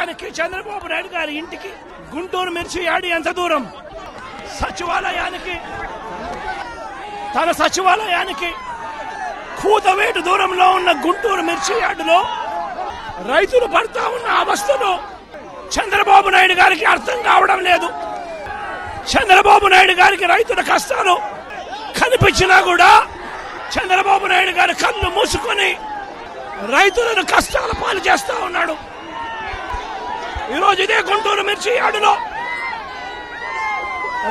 సచివాలయానికి చంద్రబాబు నాయుడు గారి ఇంటికి గుంటూరు మిర్చి యార్డ్ ఎంత దూరం? సచివాలయానికి, తన సచివాలయానికి కూతవేటు దూరంలో ఉన్న గుంటూరు మిర్చి యార్డులో రైతులు పడతా ఉన్న అవస్థలు చంద్రబాబు నాయుడు గారికి అర్థం కావడం లేదు. చంద్రబాబు నాయుడు గారికి రైతుల కష్టాలు కనిపించినా కూడా చంద్రబాబు నాయుడు గారి కళ్ళు మూసుకొని రైతులను కష్టాల పాలు చేస్తా ఉన్నాడు. ఈరోజు ఇదే గుంటూరు మిర్చి యార్డులో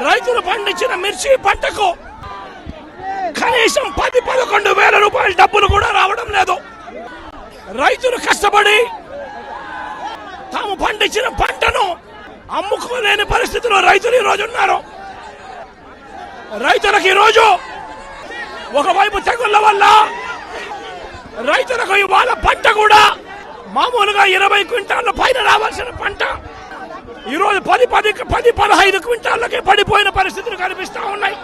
రైతులు పండించిన మిర్చి పంటకు కనీసం 10-11 వేల రూపాయల డబ్బులు కూడా రావడం లేదు. రైతులు కష్టపడి తాము పండించిన పంటను అమ్ముకోలేని పరిస్థితిలో రైతులు ఈరోజు ఉన్నారు. రైతులకు ఈరోజు ఒకవైపు తెగుళ్ల వల్ల రైతులకు ఇవాళ పంట కూడా మామూలుగా 20 క్వింటాళ్ల పైన రావాల్సిన పంట ఈరోజు 10-15 క్వింటాళ్లకే పడిపోయిన పరిస్థితులు కనిపిస్తా ఉన్నాయి.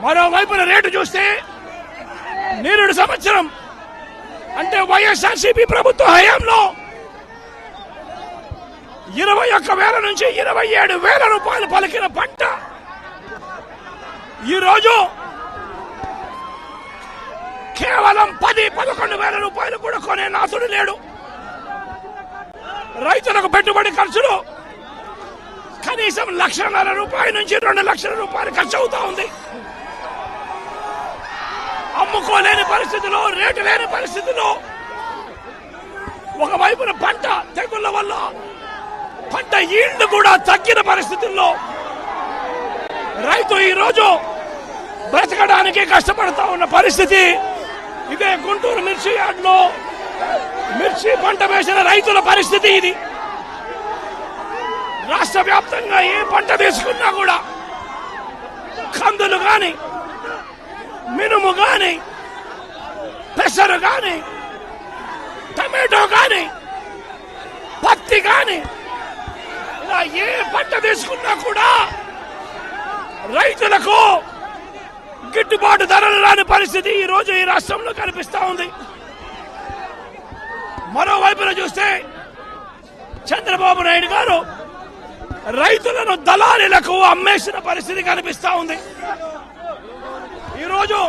మరోవైపున రేటు చూస్తే నిరుడు సంవత్సరం అంటే వైఎస్ఆర్సీపీ ప్రభుత్వ హయాంలో 21,000 నుంచి 27,000 రూపాయలు పలికిన పంట ఈరోజు కేవలం 10-11 వేల రూపాయలు కూడా కొనే నాథుడు లేడు. రైతులకు పెట్టుబడి ఖర్చులు కనీసం 1,50,000 రూపాయల నుంచి 2 లక్షల రూపాయలు ఖర్చు అవుతా ఉంది. అమ్ముకోలేని పరిస్థితిలో, రేటు లేని పరిస్థితిలో, ఒకవైపున పంట తెగుళ్ల వల్ల పంట ఈల్డ్ కూడా తగ్గిన పరిస్థితుల్లో రైతు ఈరోజు బ్రతకడానికి కష్టపడతా ఉన్న పరిస్థితి. ఇదే గుంటూరు మిర్చి యార్డ్లో మిర్చి పంట వేసిన రైతుల పరిస్థితి ఇది. రాష్ట్ర వ్యాప్తంగా ఏ పంట తీసుకున్నా కూడా కందులు గాని, మినుము గాని, పెసరు గాని, టమాటో గాని, పత్తి గాని, ఇలా ఏ పంట తీసుకున్నా కూడా రైతులకు గిట్టుబాటు ధరలు రాని పరిస్థితి ఈ రోజు ఈ రాష్ట్రంలో కనిపిస్తా ఉంది. మరోవైపున చూస్తే చంద్రబాబు నాయుడు గారు రైతులను దళారీలకు అమ్మేసిన పరిస్థితి కనిపిస్తా ఉంది. ఈరోజు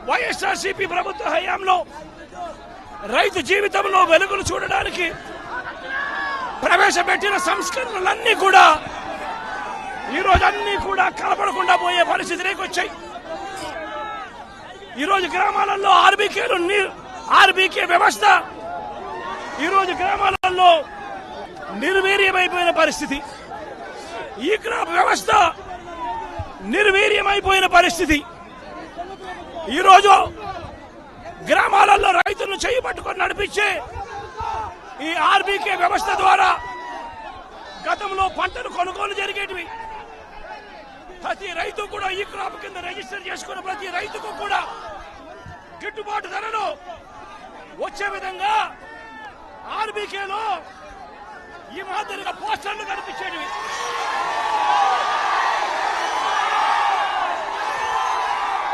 వైఎస్ఆర్సీపీ ప్రభుత్వ హయాంలో రైతు జీవితంలో వెలుగులు చూడడానికి ప్రవేశపెట్టిన సంస్కరణలన్నీ కూడా ఈరోజు అన్ని కూడా కనపడకుండా పోయే పరిస్థితిలోకి వచ్చాయి. ఈరోజు గ్రామాలలో ఆర్బీకే వ్యవస్థ ఈరోజు గ్రామాలలో నిర్వీర్యమైపోయిన పరిస్థితి. ఈ క్రాప్ వ్యవస్థ నిర్వీర్యమైపోయిన పరిస్థితి. ఈరోజు గ్రామాలలో రైతులను చేయి పట్టుకొని నడిపించే ఈ ఆర్బీకే వ్యవస్థ ద్వారా గతంలో పంటలు కొనుగోలు జరిగేటివి. ప్రతి రైతు కూడా ఈ క్రాప్ కింద రిజిస్టర్ చేసుకున్న ప్రతి రైతుకు కూడా గిట్టుబాటు ధరలు వచ్చే విధంగా ఆర్బీకేలో ఈ మాదిరిగా పోస్టర్లు కనిపించేటివి.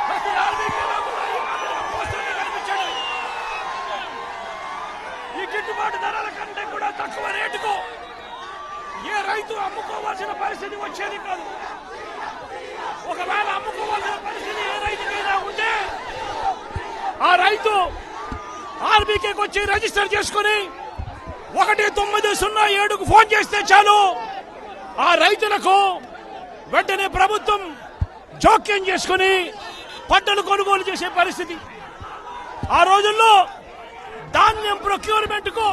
ప్రతి ఆర్బీకేలో కూడా ఈ మాదిరిగా పోస్టర్లు కనిపించేటివి. ఈ గిట్టుబాటు ధరల కంటే కూడా తక్కువ రేటుకు ఏ రైతు అమ్ముకోవాల్సిన పరిస్థితి వచ్చేది కాదు. ఒకవేళ అమ్ముకోవాల్సిన పరిస్థితి ఏ రైతుకైనా ఉంటే ఆ రైతు ఆర్బీకేకి వచ్చి రిజిస్టర్ చేసుకుని 1907కు ఫోన్ చేస్తే చాలు, ఆ రైతులకు వెంటనే ప్రభుత్వం జోక్యం చేసుకుని పంటలు కొనుగోలు చేసే పరిస్థితి. ఆ రోజుల్లో ధాన్యం ప్రొక్యూర్మెంట్ కు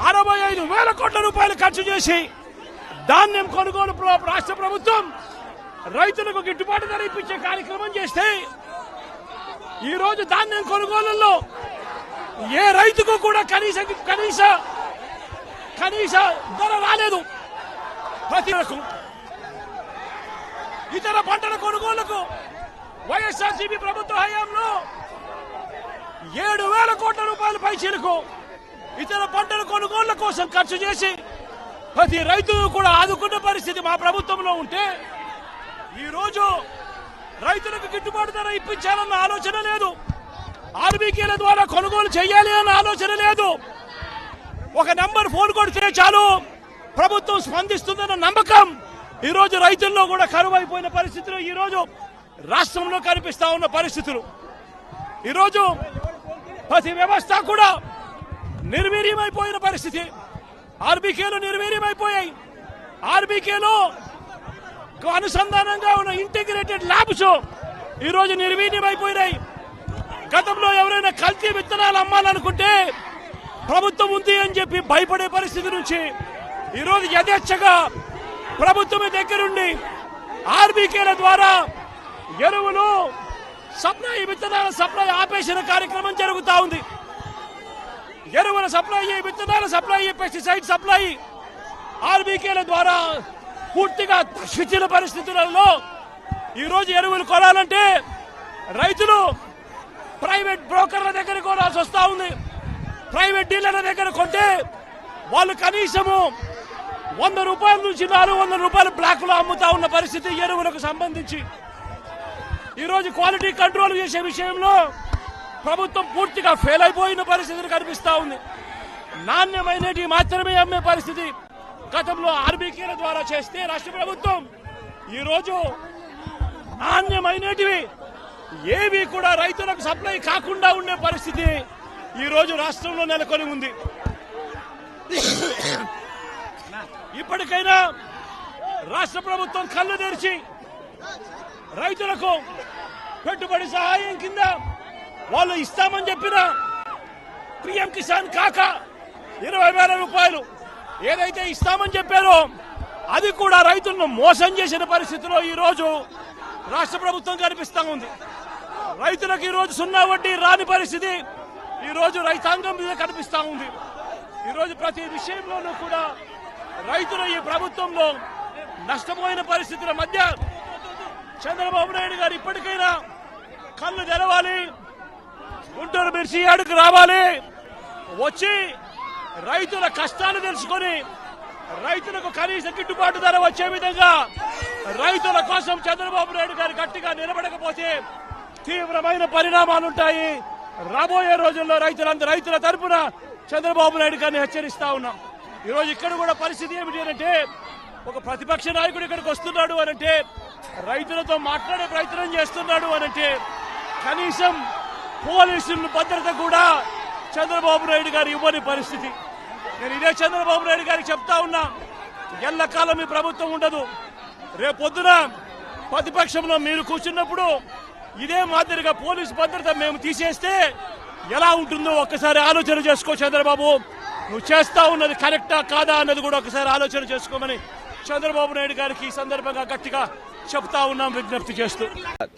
65,000 కోట్ల రూపాయలు ఖర్చు చేసి ధాన్యం కొనుగోలు రాష్ట్ర ప్రభుత్వం రైతులకు గిట్టుబాటు ధర ఇప్పించే కార్యక్రమం చేస్తే ఈ రోజు ధాన్యం కొనుగోలులో ఏ రైతుకు కూడా కనీస ధర రాలేదు. ప్రతి ఇతర పంటల కొనుగోలుకు వైఎస్ఆర్సీపీ ప్రభుత్వ హయాంలో 7,000 కోట్ల రూపాయల పైచీలకు ఇతర పంటల కొనుగోళ్ల కోసం ఖర్చు చేసి ప్రతి రైతు కూడా ఆదుకున్న పరిస్థితి మా ప్రభుత్వంలో ఉంటే ఈ రోజు రైతులకు గిట్టుబాటు ధర ఇప్పించాలన్న ఆలోచన లేదు. ఆర్బీకేల ద్వారా కొనుగోలు చేయాలి అన్న ఆలోచన లేదు. ఒక నంబర్ ఫోన్ కొడితే చాలు ప్రభుత్వం స్పందిస్తుందన్న నమ్మకం ఈరోజు రైతుల్లో కూడా కరువైపోయిన పరిస్థితులు ఈరోజు రాష్ట్రంలో కనిపిస్తా ఉన్న పరిస్థితులు. ఈరోజు ప్రతి వ్యవస్థ కూడా నిర్వీర్యమైపోయిన పరిస్థితి. ఆర్బీకేలు నిర్వీర్యమైపోయాయి. ఆర్బీకేలో అనుసంధానంగా ఉన్న ఇంటిగ్రేటెడ్ ల్యాబ్స్ ఈరోజు నిర్వీర్యమైపోయినాయి. గతంలో ఎవరైనా కల్తీ విత్తనాలు అమ్మాలనుకుంటే ప్రభుత్వం ఉంది అని చెప్పి భయపడే పరిస్థితి నుంచి ఈరోజు యథేచ్ఛగా ప్రభుత్వమే దగ్గరుండి ఆర్బీకేల ద్వారా ఎరువులు సప్లై, విత్తనాల సప్లై ఆపేసిన కార్యక్రమం జరుగుతూ ఉంది. ఎరువుల సప్లై, విత్తనాల సప్లై, పెస్టిసైడ్ సప్లై ఆర్బీకేల ద్వారా పూర్తిగా తగ్గించిన పరిస్థితులలో ఈరోజు ఎరువులు కొనాలంటే రైతులు ప్రైవేట్ బ్రోకర్ల దగ్గర కొనాల్సి వస్తూ ఉంది. ప్రైవేట్ డీలర్ల దగ్గర కొంటే వాళ్ళు కనీసము 100 రూపాయల నుంచి 400 రూపాయలు బ్లాక్ లో అమ్ముతా ఉన్న పరిస్థితి ఎరువులకు సంబంధించి. ఈరోజు క్వాలిటీ కంట్రోల్ చేసే విషయంలో ప్రభుత్వం పూర్తిగా ఫెయిల్ అయిపోయిన పరిస్థితులు కనిపిస్తా ఉంది. నాణ్యమైనవి మాత్రమే అమ్మే పరిస్థితి గతంలో ఆర్బీకేల ద్వారా చేస్తే రాష్ట్ర ప్రభుత్వం ఈరోజు నాణ్యమైనటివి ఏవి కూడా రైతులకు సప్లై కాకుండా ఉండే పరిస్థితి ఈరోజు రాష్ట్రంలో నెలకొని ఉంది. ఇప్పటికైనా రాష్ట్ర ప్రభుత్వం కళ్ళు తెరిచి రైతులకు పెట్టుబడి సహాయం కింద వాళ్ళు ఇస్తామని చెప్పిన పిఎం కిసాన్ కాక 20,000 రూపాయలు ఏదైతే ఇస్తామని చెప్పారో అది కూడా రైతులను మోసం చేసిన పరిస్థితిలో ఈరోజు రాష్ట్ర ప్రభుత్వం కనిపిస్తా ఉంది. రైతులకు ఈరోజు 0 వడ్డీ రాని పరిస్థితి ఈరోజు రైతాంగం మీద కనిపిస్తా ఉంది. ఈరోజు ప్రతి విషయంలోనూ కూడా రైతులు ఈ ప్రభుత్వంలో నష్టపోయిన పరిస్థితుల మధ్య చంద్రబాబు నాయుడు గారు ఇప్పటికైనా కళ్ళు తెరవాలి, గుంటూరు మిర్చి యార్డుకు రావాలి, వచ్చి రైతుల కష్టాలు తెలుసుకొని రైతులకు కనీస గిట్టుబాటు ధర వచ్చే విధంగా రైతుల కోసం చంద్రబాబు నాయుడు గారు గట్టిగా నిలబడకపోతే తీవ్రమైన పరిణామాలుంటాయి. రాబోయే రోజుల్లో రైతుల తరపున చంద్రబాబు నాయుడు గారిని హెచ్చరిస్తా ఉన్నాం. ఈరోజు ఇక్కడ కూడా పరిస్థితి ఏమిటి అంటే ఒక ప్రతిపక్ష నాయకుడు ఇక్కడికి వస్తున్నాడు అనంటే, రైతులతో మాట్లాడే ప్రయత్నం చేస్తున్నాడు అనంటే కనీసం పోలీసుల భద్రత కూడా చంద్రబాబు నాయుడు గారు ఇవ్వని పరిస్థితి. నేను ఇదే చంద్రబాబు నాయుడు గారికి చెప్తా ఉన్నా, ఎల్లకాలం మీ ప్రభుత్వం ఉండదు. రేపొద్దున ప్రతిపక్షంలో మీరు కూర్చున్నప్పుడు ఇదే మాదిరిగా పోలీసు భద్రత మేము తీసేస్తే ఎలా ఉంటుందో ఒక్కసారి ఆలోచన చేసుకో చంద్రబాబు. నువ్వు చేస్తా ఉన్నది కరెక్టా కాదా అన్నది కూడా ఒకసారి ఆలోచన చేసుకోమని చంద్రబాబు నాయుడు గారికి ఈ సందర్భంగా గట్టిగా చెప్తా ఉన్నాం, విజ్ఞప్తి చేస్తూ.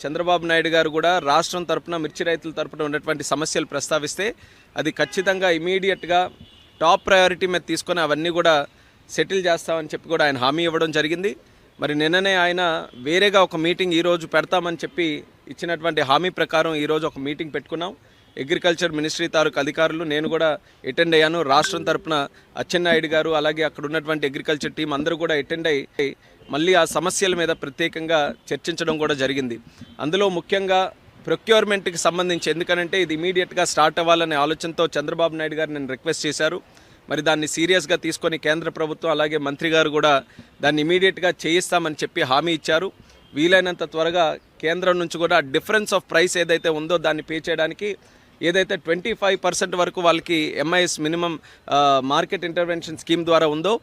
చంద్రబాబు నాయుడు గారు కూడా రాష్ట్రం తరపున మిర్చి రైతుల తరపున ఉన్నటువంటి సమస్యలు ప్రస్తావిస్తే అది ఖచ్చితంగా ఇమీడియట్గా టాప్ ప్రయారిటీ మీద తీసుకొని అవన్నీ కూడా సెటిల్ చేస్తామని చెప్పి కూడా ఆయన హామీ ఇవ్వడం జరిగింది. మరి నిన్ననే ఆయన వేరేగా ఒక మీటింగ్ ఈరోజు పెడతామని చెప్పి ఇచ్చినటువంటి హామీ ప్రకారం ఈరోజు ఒక మీటింగ్ పెట్టుకున్నాం. అగ్రికల్చర్ మినిస్ట్రీ తాలూకు అధికారులు, నేను కూడా అటెండ్ అయ్యాను. రాష్ట్రం తరపున అచ్చెన్నాయుడు గారు అలాగే అక్కడ ఉన్నటువంటి అగ్రికల్చర్ టీం అందరూ కూడా అటెండ్ అయ్యి మళ్ళీ ఆ సమస్యల మీద ప్రత్యేకంగా చర్చించడం కూడా జరిగింది. అందులో ముఖ్యంగా ప్రొక్యూర్మెంట్కి సంబంధించి, ఎందుకనంటే ఇది ఇమీడియట్గా స్టార్ట్ అవ్వాలనే ఆలోచనతో చంద్రబాబు నాయుడు గారు నేను రిక్వెస్ట్ చేశారు. మరి దాన్ని సీరియస్గా తీసుకొని కేంద్ర ప్రభుత్వం అలాగే మంత్రి గారు కూడా దాన్ని ఇమీడియట్గా చేయిస్తామని చెప్పి హామీ ఇచ్చారు. వీలైనంత త్వరగా కేంద్రం నుంచి కూడా డిఫరెన్స్ ఆఫ్ ప్రైస్ ఏదైతే ఉందో దాన్ని పే చేయడానికి ఏదైతే 25% వరకు వాళ్ళకి MIS minimum market intervention scheme ద్వారా ఉందో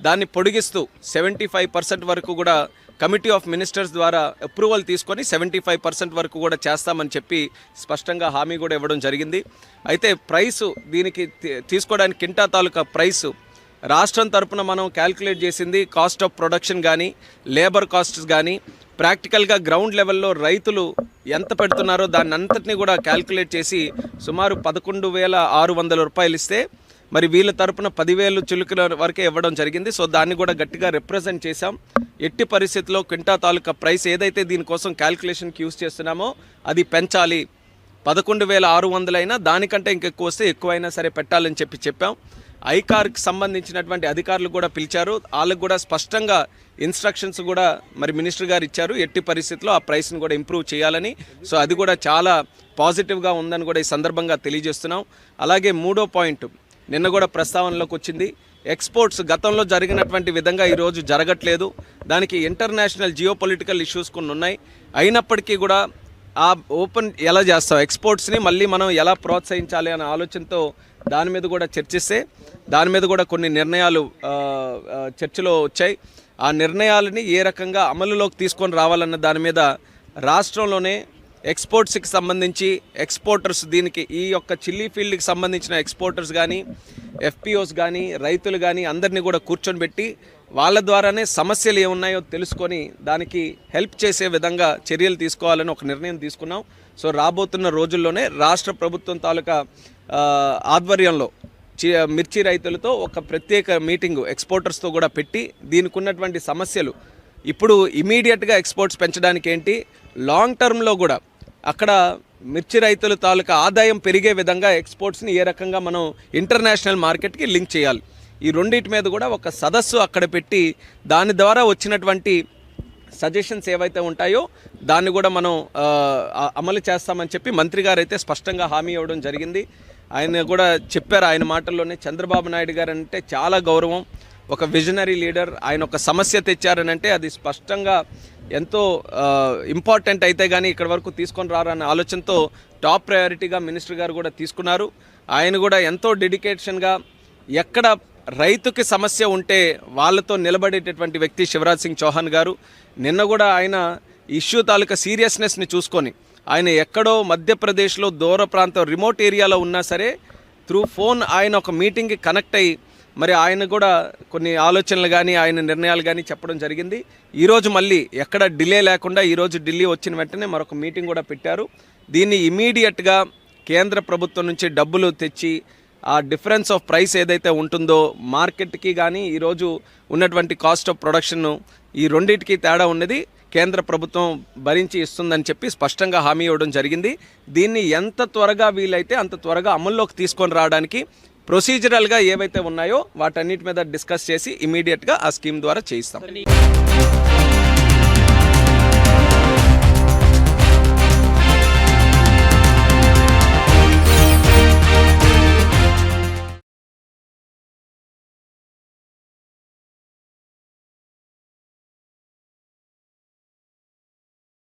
దాన్ని పొడిగిస్తూ 75% వరకు కూడా కమిటీ ఆఫ్ మినిస్టర్స్ ద్వారా అప్రూవల్ తీసుకొని 75% వరకు కూడా చేస్తామని చెప్పి స్పష్టంగా హామీ కూడా ఇవ్వడం జరిగింది. అయితే ప్రైసు దీనికి తీసుకోవడానికి కింటా తాలూకా ప్రైసు రాష్ట్రం తరపున మనం క్యాల్కులేట్ చేసింది కాస్ట్ ఆఫ్ ప్రొడక్షన్ కానీ లేబర్ కాస్ట్స్ కానీ ప్రాక్టికల్గా గ్రౌండ్ లెవెల్లో రైతులు ఎంత పెడుతున్నారో దాన్ని అంతటినీ కూడా క్యాల్కులేట్ చేసి సుమారు 11,600 రూపాయలు ఇస్తే మరి వీళ్ళ తరపున 10,000 చిలుకల వరకే ఇవ్వడం జరిగింది. సో దాన్ని కూడా గట్టిగా రిప్రజెంట్ చేశాం. ఎట్టి పరిస్థితుల్లో క్వింటా తాలూకా ప్రైస్ ఏదైతే దీనికోసం క్యాల్కులేషన్కి యూజ్ చేస్తున్నామో అది పెంచాలి. 11,600 అయినా దానికంటే ఇంకెక్కువ వస్తే ఎక్కువైనా సరే పెట్టాలని చెప్పాం. ఐకార్కి సంబంధించినటువంటి అధికారులు కూడా పిలిచారు. వాళ్ళకు కూడా స్పష్టంగా ఇన్స్ట్రక్షన్స్ కూడా మరి మినిస్టర్ గారు ఇచ్చారు, ఎట్టి పరిస్థితుల్లో ఆ ప్రైస్ని కూడా ఇంప్రూవ్ చేయాలని. సో అది కూడా చాలా పాజిటివ్గా ఉందని కూడా ఈ సందర్భంగా తెలియజేస్తున్నాం. అలాగే 3వ పాయింట్, నిన్న కూడా ప్రస్తావనలోకి వచ్చింది. ఎక్స్పోర్ట్స్ గతంలో జరిగినటువంటి విధంగా ఈరోజు జరగట్లేదు. దానికి ఇంటర్నేషనల్ జియోపొలిటికల్ ఇష్యూస్ కొన్ని ఉన్నాయి. అయినప్పటికీ కూడా ఆ ఓపెన్ ఎలా చేస్తాం, ఎక్స్పోర్ట్స్ని మళ్ళీ మనం ఎలా ప్రోత్సహించాలి అనే ఆలోచనతో దాని మీద కూడా చర్చిస్తే దాని మీద కూడా కొన్ని నిర్ణయాలు చర్చలో వచ్చాయి. ఆ నిర్ణయాలని ఏ రకంగా అమలులోకి తీసుకొని రావాలన్న దాని మీద రాష్ట్రంలోనే ఎక్స్పోర్ట్స్కి సంబంధించి ఎక్స్పోర్టర్స్, దీనికి ఈ యొక్క చిల్లీ ఫీల్డ్కి సంబంధించిన ఎక్స్పోర్టర్స్ కానీ ఎఫ్పిఓస్ కానీ రైతులు కానీ అందరినీ కూడా కూర్చొని పెట్టి వాళ్ళ ద్వారానే సమస్యలు ఏమున్నాయో తెలుసుకొని దానికి హెల్ప్ చేసే విధంగా చర్యలు తీసుకోవాలని ఒక నిర్ణయం తీసుకున్నాం. సో రాబోతున్న రోజుల్లోనే రాష్ట్ర ప్రభుత్వం తాలూకా ఆధ్వర్యంలో మిర్చి రైతులతో ఒక ప్రత్యేక మీటింగ్ ఎక్స్పోర్టర్స్తో కూడా పెట్టి దీనికి ఉన్నటువంటి సమస్యలు, ఇప్పుడు ఇమీడియట్గా ఎక్స్పోర్ట్స్ పెంచడానికి ఏంటి, లాంగ్ టర్మ్లో కూడా అక్కడ మిర్చి రైతుల తాలూకా ఆదాయం పెరిగే విధంగా ఎక్స్పోర్ట్స్ని ఏ రకంగా మనం ఇంటర్నేషనల్ మార్కెట్కి లింక్ చేయాలి, ఈ రెండింటి మీద కూడా ఒక సదస్సు అక్కడ పెట్టి దాని ద్వారా వచ్చినటువంటి సజెషన్స్ ఏవైతే ఉంటాయో దాన్ని కూడా మనం అమలు చేస్తామని చెప్పి మంత్రి గారు అయితే స్పష్టంగా హామీ ఇవ్వడం జరిగింది. ఆయన కూడా చెప్పారు, ఆయన మాటల్లోనే చంద్రబాబు నాయుడు గారు అంటే చాలా గౌరవం, ఒక విజనరీ లీడర్. ఆయన ఒక సమస్య తెచ్చారనంటే అది స్పష్టంగా ఎంతో ఇంపార్టెంట్ అయితే కానీ ఇక్కడ వరకు తీసుకొని రారన్న ఆలోచనతో టాప్ ప్రయారిటీగా మినిస్టర్ గారు కూడా తీసుకున్నారు. ఆయన కూడా ఎంతో డెడికేషన్గా ఎక్కడ రైతుకి సమస్య ఉంటే వాళ్ళతో నిలబడేటటువంటి వ్యక్తి శివరాజ్ సింగ్ చౌహాన్ గారు. నిన్న కూడా ఆయన ఇష్యూ తాలూకా సీరియస్నెస్ని చూసుకొని ఆయన ఎక్కడో మధ్యప్రదేశ్లో దూర ప్రాంతం రిమోట్ ఏరియాలో ఉన్నా సరే త్రూ ఫోన్ ఆయన ఒక మీటింగ్కి కనెక్ట్ అయ్యి మరి ఆయన కూడా కొన్ని ఆలోచనలు కానీ ఆయన నిర్ణయాలు కానీ చెప్పడం జరిగింది. ఈరోజు మళ్ళీ ఎక్కడ డిలే లేకుండా ఈరోజు ఢిల్లీ వచ్చిన వెంటనే మరొక మీటింగ్ కూడా పెట్టారు. దీన్ని ఇమీడియట్గా కేంద్ర ప్రభుత్వం నుంచి డబ్బులు తెచ్చి ఆ డిఫరెన్స్ ఆఫ్ ప్రైస్ ఏదైతే ఉంటుందో మార్కెట్కి కానీ ఈరోజు ఉన్నటువంటి కాస్ట్ ఆఫ్ ప్రొడక్షన్, ఈ రెండింటికి తేడా ఉన్నది కేంద్ర ప్రభుత్వం భరించి ఇస్తుందని చెప్పి స్పష్టంగా హామీ ఇవ్వడం జరిగింది. దీన్ని ఎంత త్వరగా వీలైతే అంత త్వరగా అమల్లోకి తీసుకొని రావడానికి ప్రొసీజరల్గా ఏవైతే ఉన్నాయో వాటన్నిటి మీద డిస్కస్ చేసి ఇమీడియట్గా ఆ స్కీమ్ ద్వారా చేయిస్తాం.